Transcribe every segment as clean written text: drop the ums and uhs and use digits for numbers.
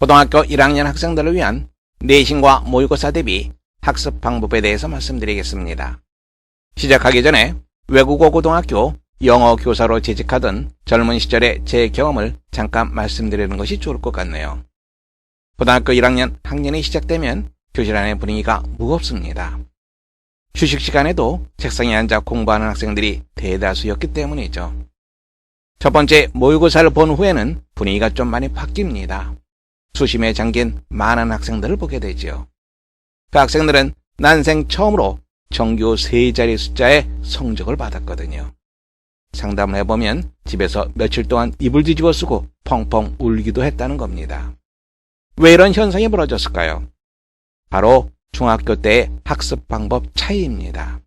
고등학교 1학년 학생들을 위한 내신과 모의고사 대비 학습 방법에 대해서 말씀드리겠습니다. 시작하기 전에 외국어 고등학교 영어 교사로 재직하던 젊은 시절의 제 경험을 잠깐 말씀드리는 것이 좋을 것 같네요. 고등학교 1학년 학년이 시작되면 교실 안의 분위기가 무겁습니다. 휴식 시간에도 책상에 앉아 공부하는 학생들이 대다수였기 때문이죠. 첫 번째 모의고사를 본 후에는 분위기가 좀 많이 바뀝니다. 수심에 잠긴 많은 학생들을 보게 되지요. 그 학생들은 난생 처음으로 정규 3자리 숫자의 성적을 받았거든요. 상담을 해보면 집에서 며칠 동안 이불 뒤집어 쓰고 펑펑 울기도 했다는 겁니다. 왜 이런 현상이 벌어졌을까요? 바로 중학교 때의 학습 방법 차이입니다.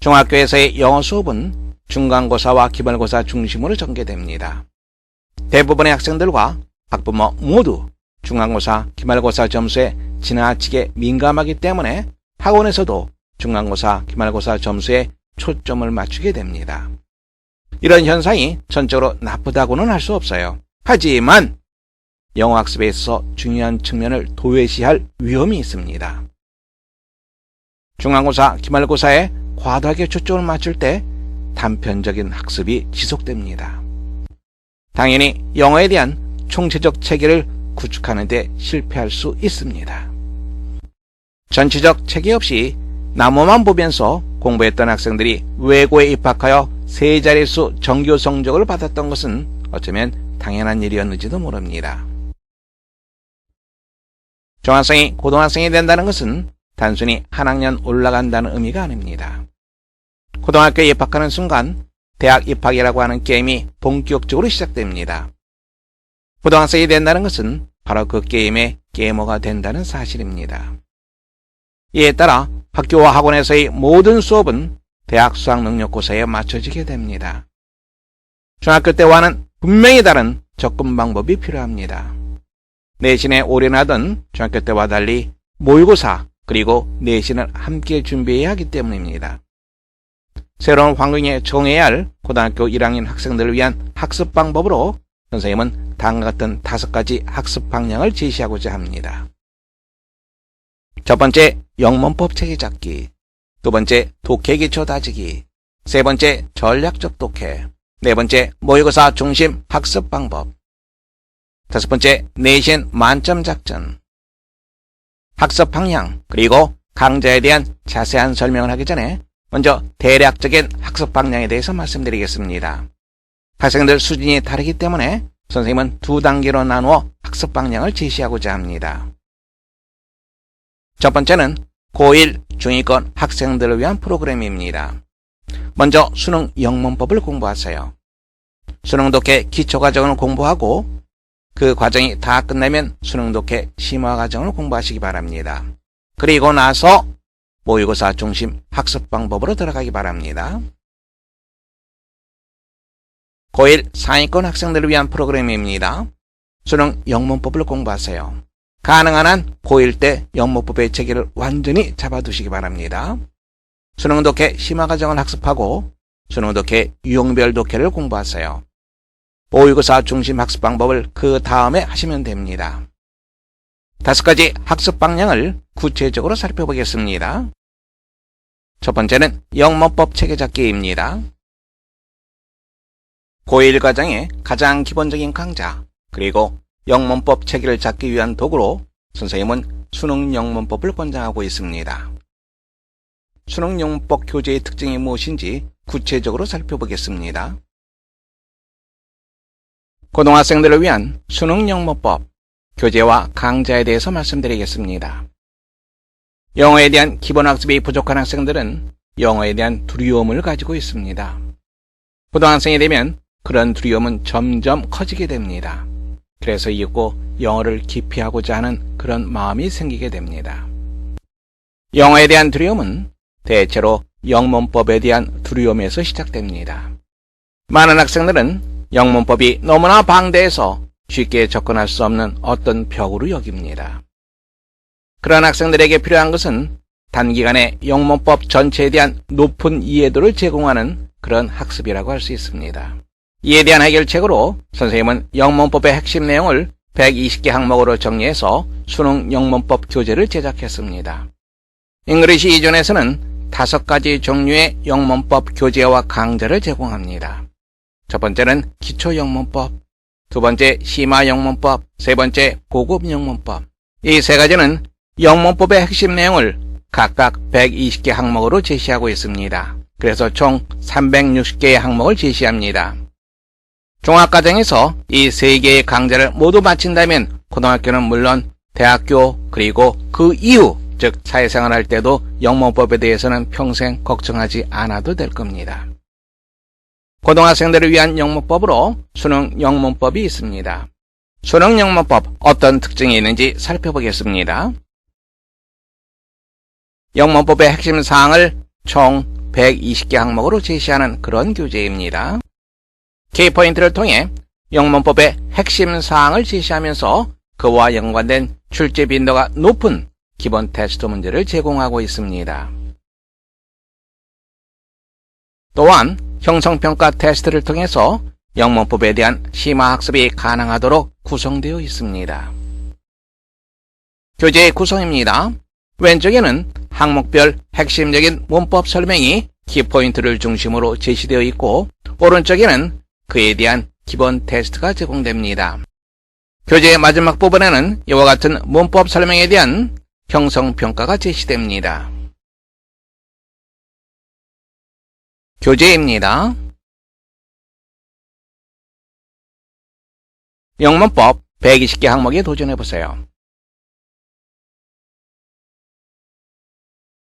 중학교에서의 영어 수업은 중간고사와 기말고사 중심으로 전개됩니다. 대부분의 학생들과 학부모 모두 중간고사, 기말고사 점수에 지나치게 민감하기 때문에 학원에서도 중간고사, 기말고사 점수에 초점을 맞추게 됩니다. 이런 현상이 전적으로 나쁘다고는 할 수 없어요. 하지만 영어 학습에 있어서 중요한 측면을 도외시할 위험이 있습니다. 중간고사, 기말고사에 과도하게 초점을 맞출 때 단편적인 학습이 지속됩니다. 당연히 영어에 대한 총체적 체계를 구축하는 데 실패할 수 있습니다. 전체적 체계 없이 나무만 보면서 공부했던 학생들이 외고에 입학하여 3자릿수 정규 성적을 받았던 것은 어쩌면 당연한 일이었는지도 모릅니다. 중학생이 고등학생이 된다는 것은 단순히 한 학년 올라간다는 의미가 아닙니다. 고등학교에 입학하는 순간 대학 입학이라고 하는 게임이 본격적으로 시작됩니다. 고등학생이 된다는 것은 바로 그 게임의 게이머가 된다는 사실입니다. 이에 따라 학교와 학원에서의 모든 수업은 대학 수학능력고사에 맞춰지게 됩니다. 중학교 때와는 분명히 다른 접근 방법이 필요합니다. 내신에 올인하던 중학교 때와 달리 모의고사 그리고 내신을 함께 준비해야 하기 때문입니다. 새로운 환경에 적응해야 할 고등학교 1학년 학생들을 위한 학습 방법으로 선생님은 다음과 같은 5가지 학습 방향을 제시하고자 합니다. 첫 번째, 영문법 체계 잡기. 두 번째, 독해 기초 다지기. 세 번째, 전략적 독해. 네 번째, 모의고사 중심 학습 방법. 다섯 번째, 내신 만점 작전. 학습 방향 그리고 강좌에 대한 자세한 설명을 하기 전에 먼저 대략적인 학습 방향에 대해서 말씀드리겠습니다. 학생들 수준이 다르기 때문에 선생님은 2단계로 나누어 학습 방향을 제시하고자 합니다. 첫 번째는 고1 중위권 학생들을 위한 프로그램입니다. 먼저 수능 영문법을 공부하세요. 수능 독해 기초 과정을 공부하고 그 과정이 다 끝나면 수능 독해 심화 과정을 공부하시기 바랍니다. 그리고 나서 모의고사 중심 학습 방법으로 들어가기 바랍니다. 고1 상위권 학생들을 위한 프로그램입니다. 수능 영문법을 공부하세요. 가능한 한 고1 때 영문법의 체계를 완전히 잡아두시기 바랍니다. 수능 독해 심화 과정을 학습하고 수능 독해 유형별 독해를 공부하세요. 모의고사 중심 학습 방법을 그 다음에 하시면 됩니다. 5가지 학습 방향을 구체적으로 살펴보겠습니다. 첫 번째는 영문법 체계 잡기입니다. 고1 과정의 가장 기본적인 강좌 그리고 영문법 체계를 잡기 위한 도구로 선생님은 수능 영문법을 권장하고 있습니다. 수능 영문법 교재의 특징이 무엇인지 구체적으로 살펴보겠습니다. 고등학생들을 위한 수능 영문법 교재와 강좌에 대해서 말씀드리겠습니다. 영어에 대한 기본 학습이 부족한 학생들은 영어에 대한 두려움을 가지고 있습니다. 고등학생이 되면 그런 두려움은 점점 커지게 됩니다. 그래서 이윽고 영어를 기피하고자 하는 그런 마음이 생기게 됩니다. 영어에 대한 두려움은 대체로 영문법에 대한 두려움에서 시작됩니다. 많은 학생들은 영문법이 너무나 방대해서 쉽게 접근할 수 없는 어떤 벽으로 여깁니다. 그런 학생들에게 필요한 것은 단기간에 영문법 전체에 대한 높은 이해도를 제공하는 그런 학습이라고 할 수 있습니다. 이에 대한 해결책으로 선생님은 영문법의 핵심 내용을 120개 항목으로 정리해서 수능 영문법 교재를 제작했습니다. 잉글리시 이존에서는 5가지 종류의 영문법 교재와 강좌를 제공합니다. 첫 번째는 기초 영문법, 두 번째 심화 영문법, 세 번째 고급 영문법. 이 세 가지는 영문법의 핵심 내용을 각각 120개 항목으로 제시하고 있습니다. 그래서 총 360개의 항목을 제시합니다. 종합과정에서 이 세 개의 강좌를 모두 마친다면 고등학교는 물론 대학교 그리고 그 이후 즉 사회생활 할 때도 영문법에 대해서는 평생 걱정하지 않아도 될 겁니다. 고등학생들을 위한 영문법으로 수능 영문법이 있습니다. 수능 영문법 어떤 특징이 있는지 살펴보겠습니다. 영문법의 핵심 사항을 총 120개 항목으로 제시하는 그런 교재입니다. 키포인트를 통해 영문법의 핵심 사항을 제시하면서 그와 연관된 출제 빈도가 높은 기본 테스트 문제를 제공하고 있습니다. 또한 형성평가 테스트를 통해서 영문법에 대한 심화학습이 가능하도록 구성되어 있습니다. 교재의 구성입니다. 왼쪽에는 항목별 핵심적인 문법 설명이 키포인트를 중심으로 제시되어 있고 오른쪽에는 그에 대한 기본 테스트가 제공됩니다. 교재의 마지막 부분에는 이와 같은 문법 설명에 대한 형성평가가 제시됩니다. 교재입니다. 영문법 120개 항목에 도전해보세요.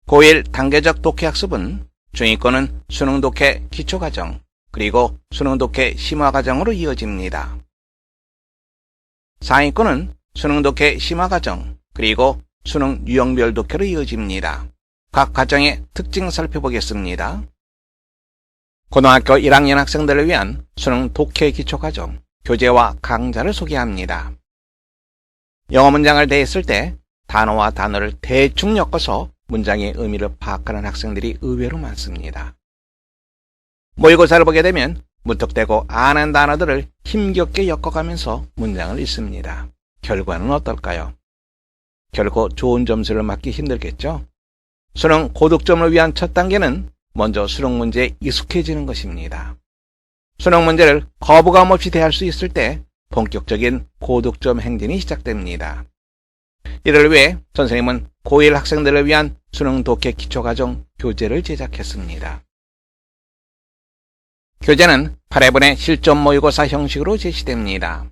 고1 단계적 독해학습은 중위권은 수능 독해 기초과정, 그리고 수능 독해 심화과정으로 이어집니다. 상위권은 수능 독해 심화과정, 그리고 수능 유형별 독해로 이어집니다. 각 과정의 특징 살펴보겠습니다. 고등학교 1학년 학생들을 위한 수능 독해 기초과정, 교재와 강좌를 소개합니다. 영어 문장을 대했을 때 단어와 단어를 대충 엮어서 문장의 의미를 파악하는 학생들이 의외로 많습니다. 모의고사를 보게 되면 무턱대고 아는 단어들을 힘겹게 엮어가면서 문장을 읽습니다. 결과는 어떨까요? 결코 좋은 점수를 맞기 힘들겠죠? 수능 고득점을 위한 첫 단계는 먼저 수능 문제에 익숙해지는 것입니다. 수능 문제를 거부감 없이 대할 수 있을 때 본격적인 고득점 행진이 시작됩니다. 이를 위해 선생님은 고1 학생들을 위한 수능 독해 기초과정 교재를 제작했습니다. 교재는 8회분의 실전 모의고사 형식으로 제시됩니다.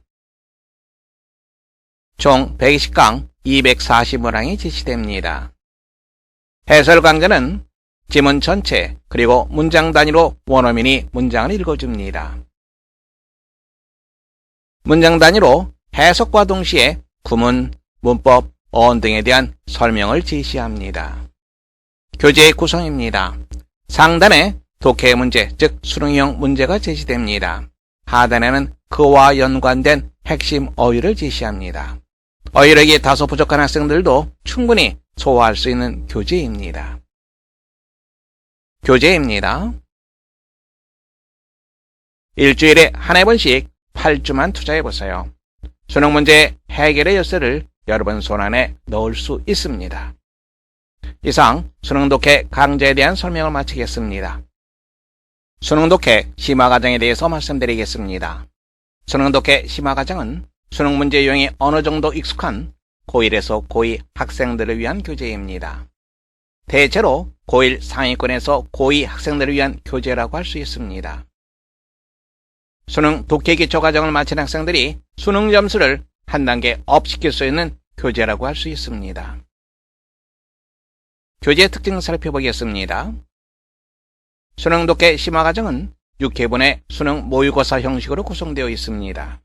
총 120강 240문항이 제시됩니다. 해설 강좌는 지문 전체 그리고 문장 단위로 원어민이 문장을 읽어줍니다. 문장 단위로 해석과 동시에 구문, 문법, 어원 등에 대한 설명을 제시합니다. 교재의 구성입니다. 상단에 독해 문제, 즉 수능형 문제가 제시됩니다. 하단에는 그와 연관된 핵심 어휘를 제시합니다. 어휘력이 다소 부족한 학생들도 충분히 소화할 수 있는 교재입니다. 교재입니다. 일주일에 한 회분씩 8주만 투자해보세요. 수능 문제 해결의 열쇠를 여러분 손안에 넣을 수 있습니다. 이상 수능 독해 강좌에 대한 설명을 마치겠습니다. 수능 독해 심화과정에 대해서 말씀드리겠습니다. 수능 독해 심화과정은 수능 문제 유형이 어느 정도 익숙한 고1에서 고2 학생들을 위한 교재입니다. 대체로 고1 상위권에서 고2 학생들을 위한 교재라고 할 수 있습니다. 수능 독해 기초과정을 마친 학생들이 수능 점수를 한 단계 업 시킬 수 있는 교재라고 할 수 있습니다. 교재 특징 살펴보겠습니다. 수능 독해 심화과정은 6회분의 수능 모의고사 형식으로 구성되어 있습니다.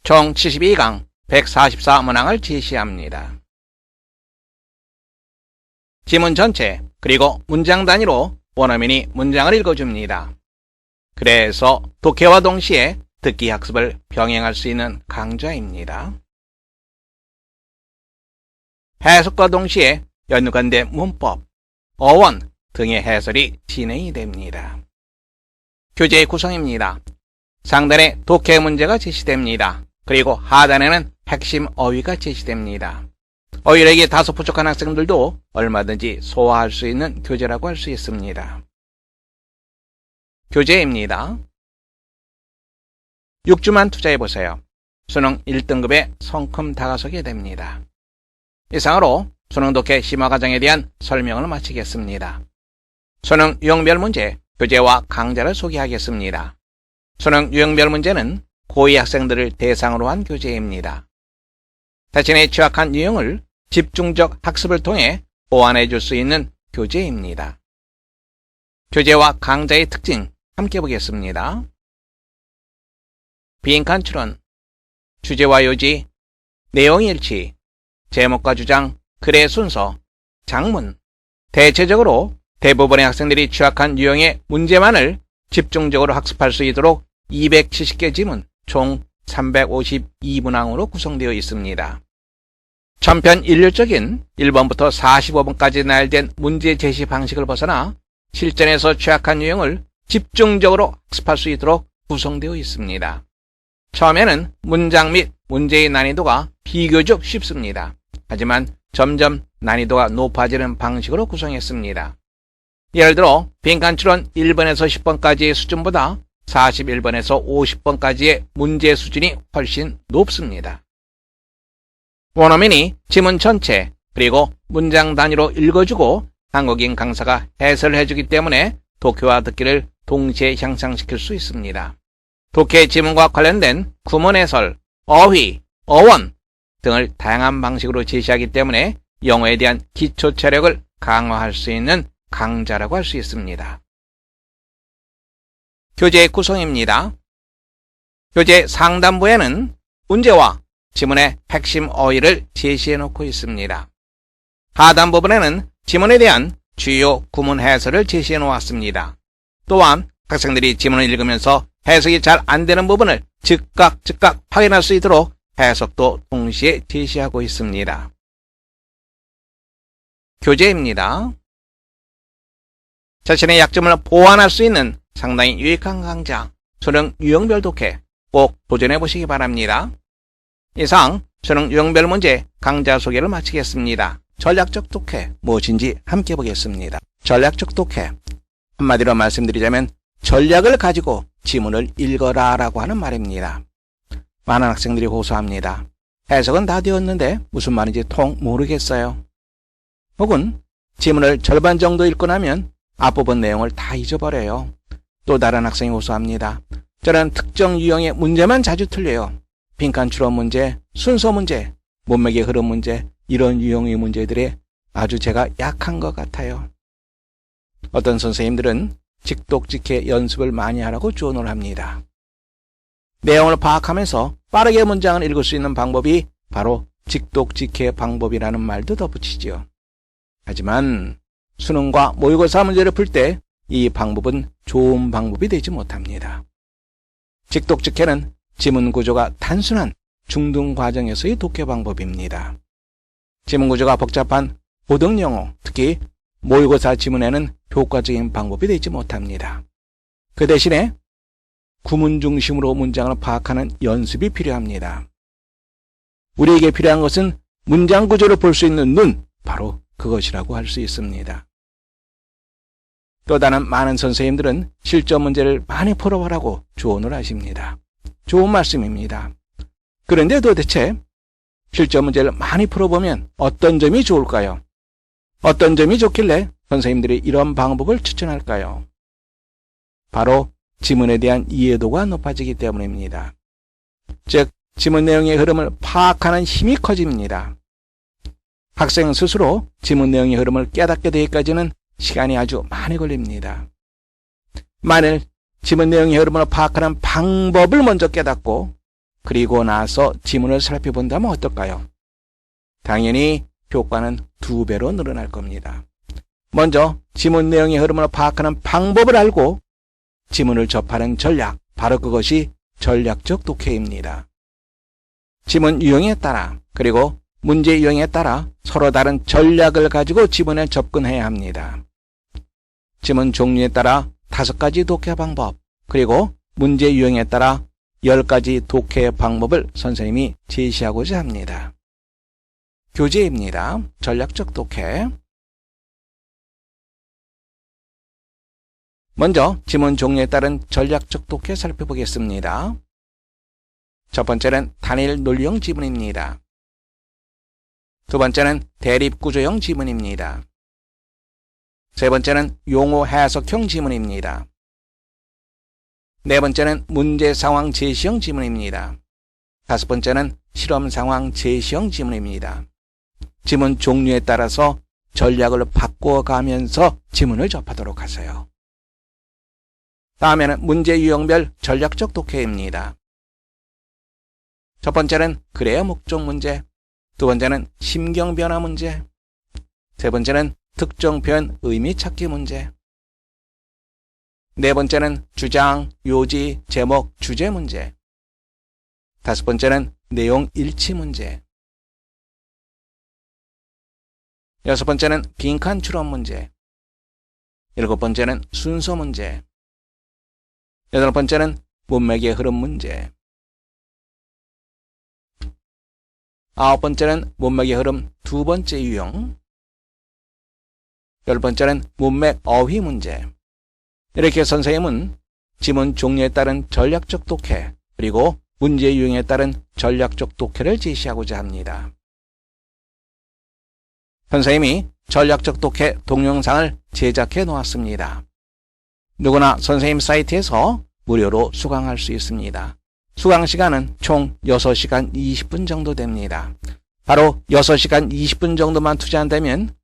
총 72강 144문항을 제시합니다. 지문 전체 그리고 문장 단위로 원어민이 문장을 읽어줍니다. 그래서 독해와 동시에 듣기 학습을 병행할 수 있는 강좌입니다. 해석과 동시에 연관된 문법, 어원 등의 해설이 진행이 됩니다. 교재의 구성입니다. 상단에 독해 문제가 제시됩니다. 그리고 하단에는 핵심 어휘가 제시됩니다. 어휘력이 다소 부족한 학생들도 얼마든지 소화할 수 있는 교재라고 할 수 있습니다. 교재입니다. 6주만 투자해보세요. 수능 1등급에 성큼 다가서게 됩니다. 이상으로 수능 독해 심화 과정에 대한 설명을 마치겠습니다. 수능 유형별 문제, 교재와 강좌를 소개하겠습니다. 수능 유형별 문제는 고2 학생들을 대상으로 한 교재입니다. 자신의 취약한 유형을 집중적 학습을 통해 보완해 줄 수 있는 교재입니다. 교재와 강좌의 특징 함께 보겠습니다. 빈칸 추론, 주제와 요지, 내용 일치, 제목과 주장, 글의 순서, 장문. 대체적으로 대부분의 학생들이 취약한 유형의 문제만을 집중적으로 학습할 수 있도록 270개 지문, 총 352문항으로 구성되어 있습니다. 천편 일률적인 1번부터 45번까지 나열된 문제 제시 방식을 벗어나 실전에서 취약한 유형을 집중적으로 학습할 수 있도록 구성되어 있습니다. 처음에는 문장 및 문제의 난이도가 비교적 쉽습니다. 하지만 점점 난이도가 높아지는 방식으로 구성했습니다. 예를 들어 빈칸 추론 1번에서 10번까지의 수준보다 41번에서 50번까지의 문제 수준이 훨씬 높습니다. 원어민이 지문 전체 그리고 문장 단위로 읽어주고 한국인 강사가 해설을 해주기 때문에 독해와 듣기를 동시에 향상시킬 수 있습니다. 독해 지문과 관련된 구문 해설, 어휘, 어원 등을 다양한 방식으로 제시하기 때문에 영어에 대한 기초 체력을 강화할 수 있는 강좌라고 할 수 있습니다. 교재 구성입니다. 교재 상단부에는 문제와 지문의 핵심 어휘를 제시해 놓고 있습니다. 하단 부분에는 지문에 대한 주요 구문 해설을 제시해 놓았습니다. 또한 학생들이 지문을 읽으면서 해석이 잘 안되는 부분을 즉각 확인할 수 있도록 해석도 동시에 제시하고 있습니다. 교재입니다. 자신의 약점을 보완할 수 있는 상당히 유익한 강좌, 수능 유형별 독해 꼭 도전해 보시기 바랍니다. 이상 수능 유형별 문제 강좌 소개를 마치겠습니다. 전략적 독해 무엇인지 함께 보겠습니다. 전략적 독해, 한마디로 말씀드리자면 전략을 가지고 지문을 읽어라 라고 하는 말입니다. 많은 학생들이 호소합니다. 해석은 다 되었는데 무슨 말인지 통 모르겠어요. 혹은 지문을 절반 정도 읽고 나면 앞부분 내용을 다 잊어버려요. 또 다른 학생이 호소합니다. 저는 특정 유형의 문제만 자주 틀려요. 빈칸 추론 문제, 순서 문제, 문맥의 흐름 문제, 이런 유형의 문제들에 아주 제가 약한 것 같아요. 어떤 선생님들은 직독직해 연습을 많이 하라고 조언을 합니다. 내용을 파악하면서 빠르게 문장을 읽을 수 있는 방법이 바로 직독직해 방법이라는 말도 덧붙이지요. 하지만 수능과 모의고사 문제를 풀 때 이 방법은 좋은 방법이 되지 못합니다. 직독직해는 지문 구조가 단순한 중등 과정에서의 독해 방법입니다. 지문 구조가 복잡한 고등 영어, 특히 모의고사 지문에는 효과적인 방법이 되지 못합니다. 그 대신에 구문 중심으로 문장을 파악하는 연습이 필요합니다. 우리에게 필요한 것은 문장 구조를 볼 수 있는 눈, 바로 그것이라고 할 수 있습니다. 또 다른 많은 선생님들은 실전 문제를 많이 풀어보라고 조언을 하십니다. 좋은 말씀입니다. 그런데 도대체 실전 문제를 많이 풀어보면 어떤 점이 좋을까요? 어떤 점이 좋길래 선생님들이 이런 방법을 추천할까요? 바로 지문에 대한 이해도가 높아지기 때문입니다. 즉, 지문 내용의 흐름을 파악하는 힘이 커집니다. 학생 스스로 지문 내용의 흐름을 깨닫게 되기까지는 시간이 아주 많이 걸립니다. 만일 지문 내용의 흐름을 파악하는 방법을 먼저 깨닫고 그리고 나서 지문을 살펴본다면 어떨까요? 당연히 효과는 2배로 늘어날 겁니다. 먼저 지문 내용의 흐름을 파악하는 방법을 알고 지문을 접하는 전략, 바로 그것이 전략적 독해입니다. 지문 유형에 따라 그리고 문제 유형에 따라 서로 다른 전략을 가지고 지문에 접근해야 합니다. 지문 종류에 따라 5가지 독해 방법, 그리고 문제 유형에 따라 10가지 독해 방법을 선생님이 제시하고자 합니다. 교재입니다. 전략적 독해. 먼저 지문 종류에 따른 전략적 독해 살펴보겠습니다. 첫 번째는 단일 논리형 지문입니다. 두 번째는 대립구조형 지문입니다. 세 번째는 용어 해석형 지문입니다. 네 번째는 문제 상황 제시형 지문입니다. 다섯 번째는 실험 상황 제시형 지문입니다. 지문 종류에 따라서 전략을 바꿔가면서 지문을 접하도록 하세요. 다음에는 문제 유형별 전략적 독해입니다. 첫 번째는 그래야 목적 문제, 두 번째는 심경 변화 문제, 세 번째는 특정 표현 의미 찾기 문제, 네 번째는 주장, 요지, 제목, 주제 문제, 다섯 번째는 내용 일치 문제, 여섯 번째는 빈칸 추론 문제, 일곱 번째는 순서 문제, 여덟 번째는 문맥의 흐름 문제, 아홉 번째는 문맥의 흐름 두 번째 유형, 열 번째는 문맥 어휘 문제. 이렇게 선생님은 지문 종류에 따른 전략적 독해, 그리고 문제 유형에 따른 전략적 독해를 제시하고자 합니다. 선생님이 전략적 독해 동영상을 제작해 놓았습니다. 누구나 선생님 사이트에서 무료로 수강할 수 있습니다. 수강 시간은 총 6시간 20분 정도 됩니다. 바로 6시간 20분 정도만 투자한다면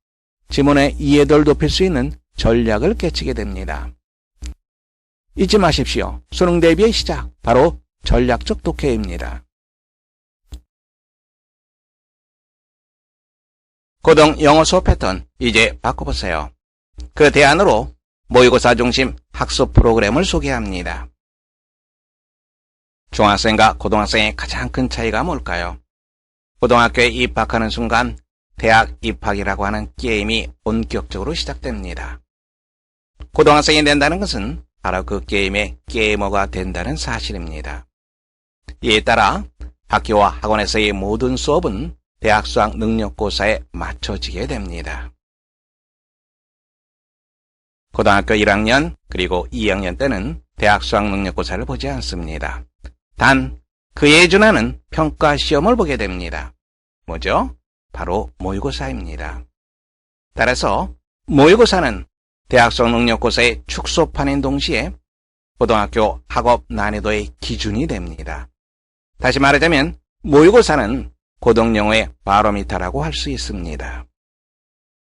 지문의 이해도를 높일 수 있는 전략을 깨치게 됩니다. 잊지 마십시오. 수능 대비의 시작, 바로 전략적 독해입니다. 고등 영어 수업 패턴 이제 바꿔보세요. 그 대안으로 모의고사 중심 학습 프로그램을 소개합니다. 중학생과 고등학생의 가장 큰 차이가 뭘까요? 고등학교에 입학하는 순간 대학 입학이라고 하는 게임이 본격적으로 시작됩니다. 고등학생이 된다는 것은 바로 그 게임의 게이머가 된다는 사실입니다. 이에 따라 학교와 학원에서의 모든 수업은 대학 수학 능력고사에 맞춰지게 됩니다. 고등학교 1학년 그리고 2학년 때는 대학 수학 능력고사를 보지 않습니다. 단 그에 준하는 평가시험을 보게 됩니다. 뭐죠? 바로 모의고사입니다. 따라서 모의고사는 대학 수학 능력고사의 축소판인 동시에 고등학교 학업 난이도의 기준이 됩니다. 다시 말하자면 모의고사는 고등영어의 바로미터라고 할 수 있습니다.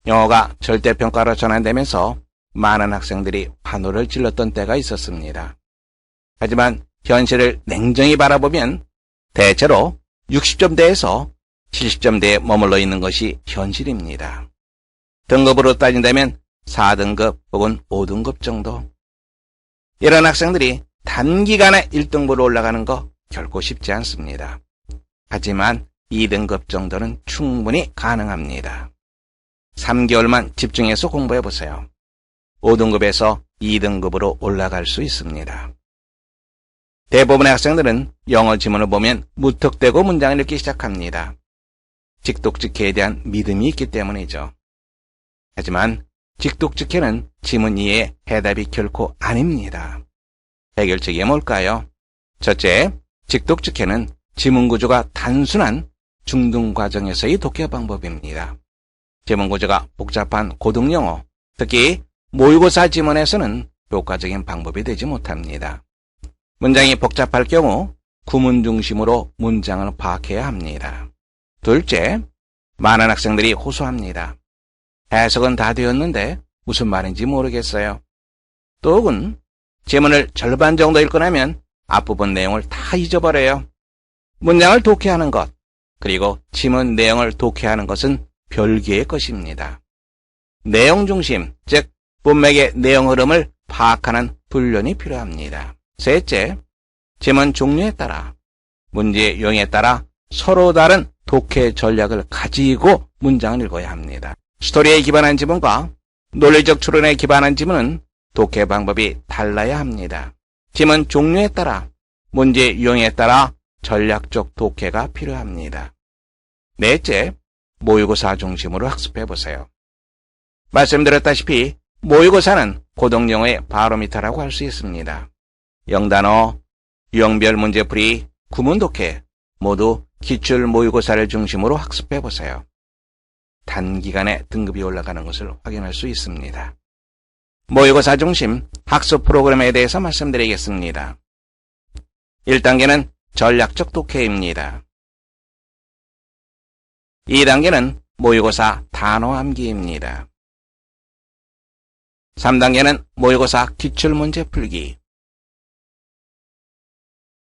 영어가 절대평가로 전환되면서 많은 학생들이 환호를 질렀던 때가 있었습니다. 하지만 현실을 냉정히 바라보면 대체로 60점대에서 70점대에 머물러 있는 것이 현실입니다. 등급으로 따진다면 4등급 혹은 5등급 정도. 이런 학생들이 단기간에 1등급으로 올라가는 거 결코 쉽지 않습니다. 하지만 2등급 정도는 충분히 가능합니다. 3개월만 집중해서 공부해보세요. 5등급에서 2등급으로 올라갈 수 있습니다. 대부분의 학생들은 영어 지문을 보면 무턱대고 문장을 읽기 시작합니다. 직독직해에 대한 믿음이 있기 때문이죠. 하지만 직독직해는 지문 이해의 해답이 결코 아닙니다. 해결책이 뭘까요? 첫째, 직독직해는 지문 구조가 단순한 중등 과정에서의 독해 방법입니다. 지문 구조가 복잡한 고등영어, 특히 모의고사 지문에서는 효과적인 방법이 되지 못합니다. 문장이 복잡할 경우 구문 중심으로 문장을 파악해야 합니다. 둘째, 많은 학생들이 호소합니다. 해석은 다 되었는데 무슨 말인지 모르겠어요. 또 혹은 지문을 절반 정도 읽고 나면 앞부분 내용을 다 잊어버려요. 문장을 독해하는 것, 그리고 지문 내용을 독해하는 것은 별개의 것입니다. 내용 중심, 즉 문맥의 내용 흐름을 파악하는 훈련이 필요합니다. 셋째, 지문 종류에 따라, 문제 유형에 따라 서로 다른 독해 전략을 가지고 문장을 읽어야 합니다. 스토리에 기반한 지문과 논리적 추론에 기반한 지문은 독해 방법이 달라야 합니다. 지문 종류에 따라, 문제 유형에 따라 전략적 독해가 필요합니다. 넷째, 모의고사 중심으로 학습해보세요. 말씀드렸다시피 모의고사는 고등영어의 바로미터라고 할 수 있습니다. 영단어, 유형별 문제풀이, 구문독해 모두 기출 모의고사를 중심으로 학습해보세요. 단기간에 등급이 올라가는 것을 확인할 수 있습니다. 모의고사 중심 학습 프로그램에 대해서 말씀드리겠습니다. 1단계는 전략적 독해입니다. 2단계는 모의고사 단어 암기입니다. 3단계는 모의고사 기출문제 풀기.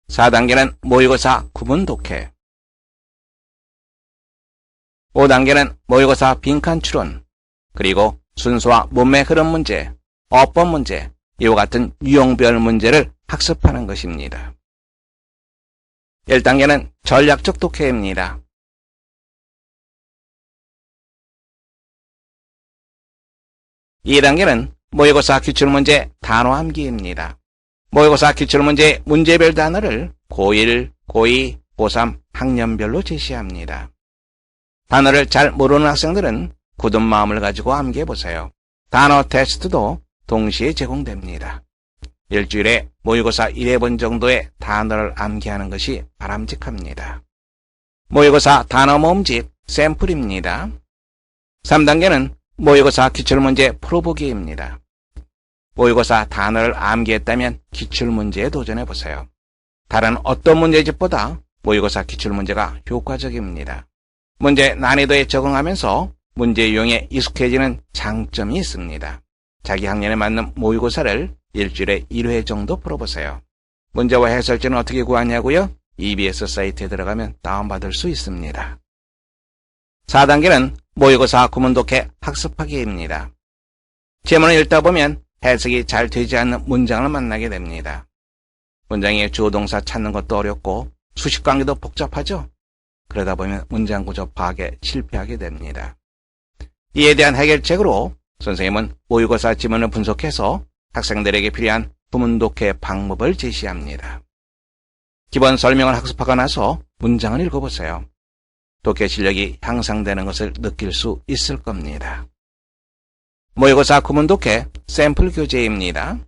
4단계는 모의고사 구문 독해. 5단계는 모의고사 빈칸 추론, 그리고 순서와 문맥 흐름 문제, 어법 문제, 이와 같은 유형별 문제를 학습하는 것입니다. 1단계는 전략적 독해입니다. 2단계는 모의고사 기출문제 단어 암기입니다. 모의고사 기출문제 문제별 단어를 고1, 고2, 고3 학년별로 제시합니다. 단어를 잘 모르는 학생들은 굳은 마음을 가지고 암기해보세요. 단어 테스트도 동시에 제공됩니다. 일주일에 모의고사 1회분 정도의 단어를 암기하는 것이 바람직합니다. 모의고사 단어 모음집 샘플입니다. 3단계는 모의고사 기출문제 풀어보기입니다. 모의고사 단어를 암기했다면 기출문제에 도전해보세요. 다른 어떤 문제집보다 모의고사 기출문제가 효과적입니다. 문제 난이도에 적응하면서 문제 유형에 익숙해지는 장점이 있습니다. 자기 학년에 맞는 모의고사를 일주일에 1회 정도 풀어보세요. 문제와 해설지는 어떻게 구하냐고요? EBS 사이트에 들어가면 다운받을 수 있습니다. 4단계는 모의고사 구문독해 학습하기입니다. 제문을 읽다 보면 해석이 잘 되지 않는 문장을 만나게 됩니다. 문장의 주어 동사 찾는 것도 어렵고 수식 관계도 복잡하죠? 그러다 보면 문장 구조 파악에 실패하게 됩니다. 이에 대한 해결책으로 선생님은 모의고사 지문을 분석해서 학생들에게 필요한 구문독해 방법을 제시합니다. 기본 설명을 학습하고 나서 문장을 읽어보세요. 독해 실력이 향상되는 것을 느낄 수 있을 겁니다. 모의고사 구문독해 샘플 교재입니다.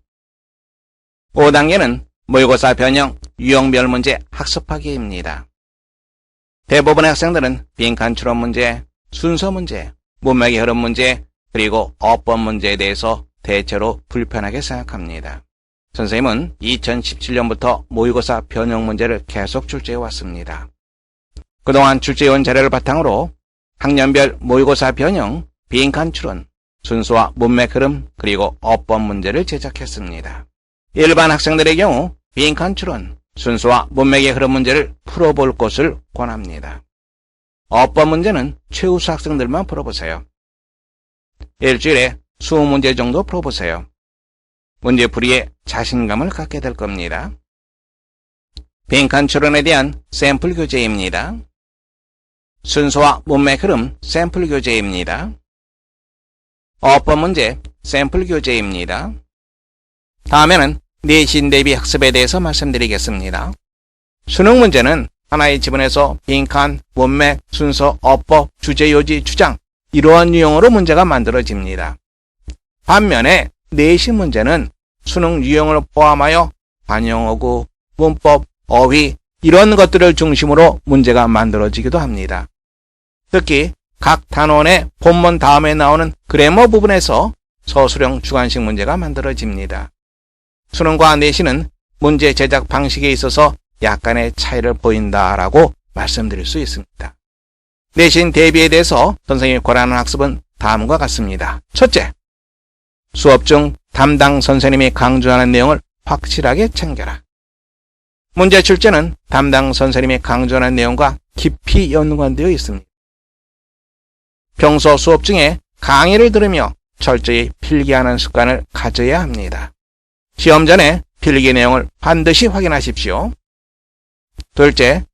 5단계는 모의고사 변형 유형별 문제 학습하기입니다. 대부분의 학생들은 빈칸 추론 문제, 순서 문제, 문맥의 흐름 문제, 그리고 어법 문제에 대해서 대체로 불편하게 생각합니다. 선생님은 2017년부터 모의고사 변형 문제를 계속 출제해 왔습니다. 그동안 출제해온 자료를 바탕으로 학년별 모의고사 변형, 빈칸 추론, 순서와 문맥 흐름, 그리고 어법 문제를 제작했습니다. 일반 학생들의 경우 빈칸 추론, 순서와 문맥의 흐름 문제를 풀어볼 것을 권합니다. 어법 문제는 최우수 학생들만 풀어보세요. 일주일에 20문제 정도 풀어보세요. 문제풀이에 자신감을 갖게 될 겁니다. 빈칸 추론에 대한 샘플 교재입니다. 순서와 문맥 흐름 샘플 교재입니다. 어법 문제 샘플 교재입니다. 다음에는 내신 대비 학습에 대해서 말씀드리겠습니다. 수능 문제는 하나의 지문에서 빈칸, 문맥, 순서, 어법, 주제, 요지, 주장 이러한 유형으로 문제가 만들어집니다. 반면에 내신 문제는 수능 유형을 포함하여 관용어구, 문법, 어휘 이런 것들을 중심으로 문제가 만들어지기도 합니다. 특히 각 단원의 본문 다음에 나오는 그래머 부분에서 서술형 주관식 문제가 만들어집니다. 수능과 내신은 문제 제작 방식에 있어서 약간의 차이를 보인다라고 말씀드릴 수 있습니다. 내신 대비에 대해서 선생님이 권하는 학습은 다음과 같습니다. 첫째, 수업 중 담당 선생님이 강조하는 내용을 확실하게 챙겨라. 문제 출제는 담당 선생님이 강조하는 내용과 깊이 연관되어 있습니다. 평소 수업 중에 강의를 들으며 철저히 필기하는 습관을 가져야 합니다. 시험 전에 필기 내용을 반드시 확인하십시오. 둘째,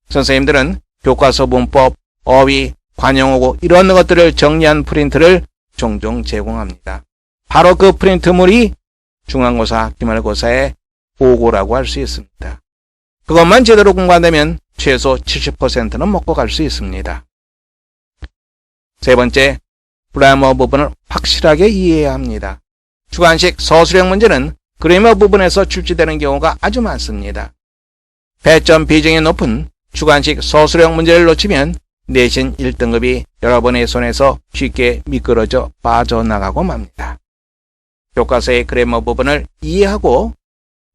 선생님들은 교과서 문법, 어휘, 관용어구 이런 것들을 정리한 프린트를 종종 제공합니다. 바로 그 프린트물이 중간고사, 기말고사에 보고라고 할 수 있습니다. 그것만 제대로 공부한다면 최소 70%는 먹고 갈 수 있습니다. 세 번째, 그래머 부분을 확실하게 이해해야 합니다. 주관식 서술형 문제는 그래머 부분에서 출제되는 경우가 아주 많습니다. 배점 비중이 높은 주관식 서술형 문제를 놓치면 내신 1등급이 여러분의 손에서 쉽게 미끄러져 빠져나가고 맙니다. 교과서의 그래머 부분을 이해하고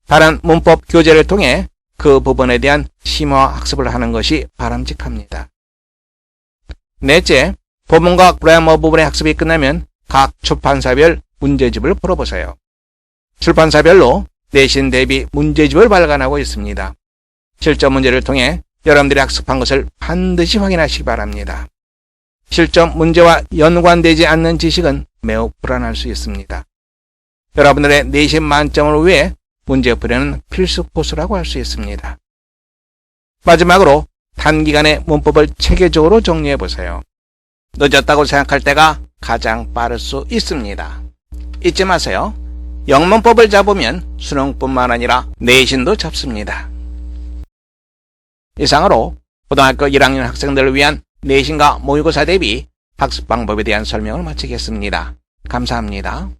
다른 문법 교재를 통해 그 부분에 대한 심화 학습을 하는 것이 바람직합니다. 넷째, 본문과 그래머 부분의 학습이 끝나면 각 출판사별 문제집을 풀어보세요. 출판사별로 내신 대비 문제집을 발간하고 있습니다. 실전 문제를 통해 여러분들이 학습한 것을 반드시 확인하시기 바랍니다. 실전 문제와 연관되지 않는 지식은 매우 불안할 수 있습니다. 여러분들의 내신 만점을 위해 문제 풀이는 필수 코스라고 할 수 있습니다. 마지막으로 단기간에 문법을 체계적으로 정리해보세요. 늦었다고 생각할 때가 가장 빠를 수 있습니다. 잊지 마세요. 영문법을 잡으면 수능뿐만 아니라 내신도 잡습니다. 이상으로 고등학교 1학년 학생들을 위한 내신과 모의고사 대비 학습 방법에 대한 설명을 마치겠습니다. 감사합니다.